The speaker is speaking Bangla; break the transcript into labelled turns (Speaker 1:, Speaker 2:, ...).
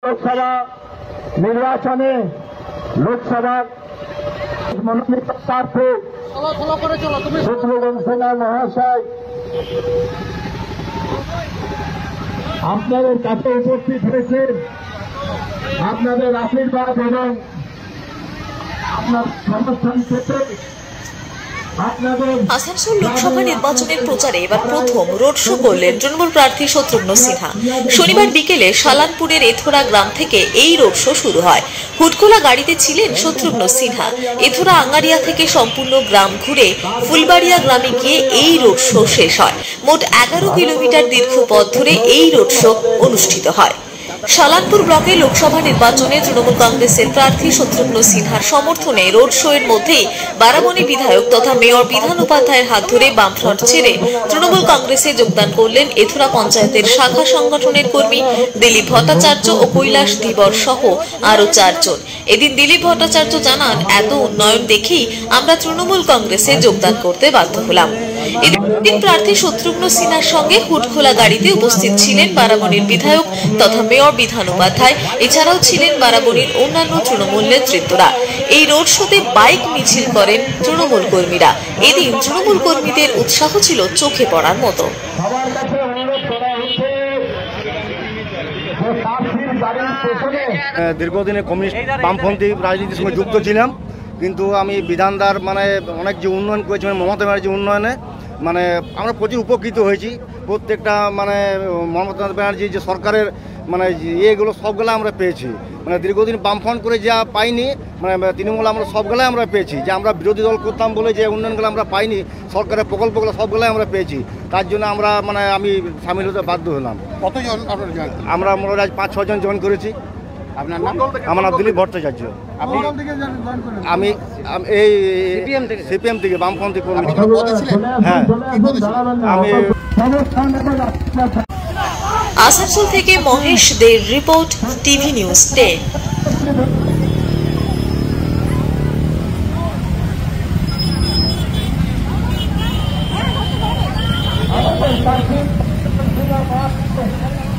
Speaker 1: লোকসভা নির্বাচনে লোকসভা মনোনীত প্রার্থী শত্রুঘ্ন সিনহা মহাশয় আপনাদের কাছে উপস্থিত হয়েছেন। আপনাদের আশীর্বাদ এবং আপনার সমর্থন পেতে
Speaker 2: আসানসোল লোকসভা নির্বাচনের প্রচারে এবার প্রথম রোড শো করলেন তৃণমূল প্রার্থী শত্রুঘ্ন সিনহা। শনিবার বিকেলে সালানপুরের এথোরা গ্রাম থেকে এই রোড শো শুরু হয়। হুটখোলা গাড়িতে ছিলেন শত্রুঘ্ন সিনহা। এথোরা আঙ্গারিয়া থেকে সম্পূর্ণ গ্রাম ঘুরে ফুলবাড়িয়া গ্রামে গিয়ে এই রোড শো শেষ হয়। মোট 11 কিলোমিটার দীর্ঘ পথ ধরে এই রোড শো অনুষ্ঠিত হয়। সালানপুর ব্লকে লোকসভা নির্বাচনে তৃণমূল কংগ্রেসের প্রার্থী শত্রুঘ্ন সিনহার সমর্থনে রোড শো এর মধ্যেই বারাবণী বিধায়ক তথা মেয়র বিধান উপাধ্যায়ের হাত ধরে বামফ্রন্ট ছেড়ে তৃণমূল কংগ্রেসে যোগদান করলেন এথোরা পঞ্চায়েতের শাখা সংগঠনের কর্মী দিলীপ ভট্টাচার্য ও কৈলাস ধীবর সহ আরো 4 জন। এদিন দিলীপ ভট্টাচার্য জানান, এত উন্নয়ন দেখেই আমরা তৃণমূল কংগ্রেসে যোগদান করতে বাধ্য হলাম। এদিন প্রার্থী শত্রুঘ্ন সিনহার সঙ্গে হুটখোলা গাড়িতে উপস্থিত ছিলেন বারাবণীর বিধায়ক তথা মেয়র বিধান উপাধ্যায়। এছাড়াও ছিলেন বারাবণীর অন্যান্য তৃণমূল নেতৃত্বরা। এই রোড শোতে বাইক মিছিল করেন তৃণমূল কর্মীরা। এদিন তৃণমূল কর্মীদের উৎসাহ ছিল চোখে পড়ার মতো।
Speaker 3: দীর্ঘদিনে কমিউনিস্ট বামপন্থী রাজনীতির সঙ্গে যুক্ত ছিলাম, কিন্তু আমি বিধানদার অনেক যে উন্নয়ন করেছি মমতা ব্যানার্জি উন্নয়নে আমরা প্রচুর উপকৃত হয়েছি। প্রত্যেকটা মমতা ব্যানার্জি যে সরকারের ইয়েগুলো সবগুলো আমরা পেয়েছি। দীর্ঘদিন বামফ্রন্ট করে যা পাইনি তৃণমূল আমরা সবগুলাই আমরা পেয়েছি। যে আমরা বিরোধী দল করতাম বলে যে উন্নয়নগুলো আমরা পাইনি, সরকারের প্রকল্পগুলো সবগুলাই আমরা পেয়েছি। তার জন্য আমরা আমি সামিল হতে বাধ্য হলাম।
Speaker 4: কতজন
Speaker 3: আমরা মোটামুটি আজ 5-6 জন জয়েন করেছি।
Speaker 4: আপনার নাম?
Speaker 3: আমার নাম দিলীপ ভট্টাচার্য। আমি এই সিপিএম থেকে বামপন্থী কর্মী। হ্যাঁ, আমি
Speaker 2: আসানসোল থেকে মহেশ দের report, TV news 10।
Speaker 1: Thank you.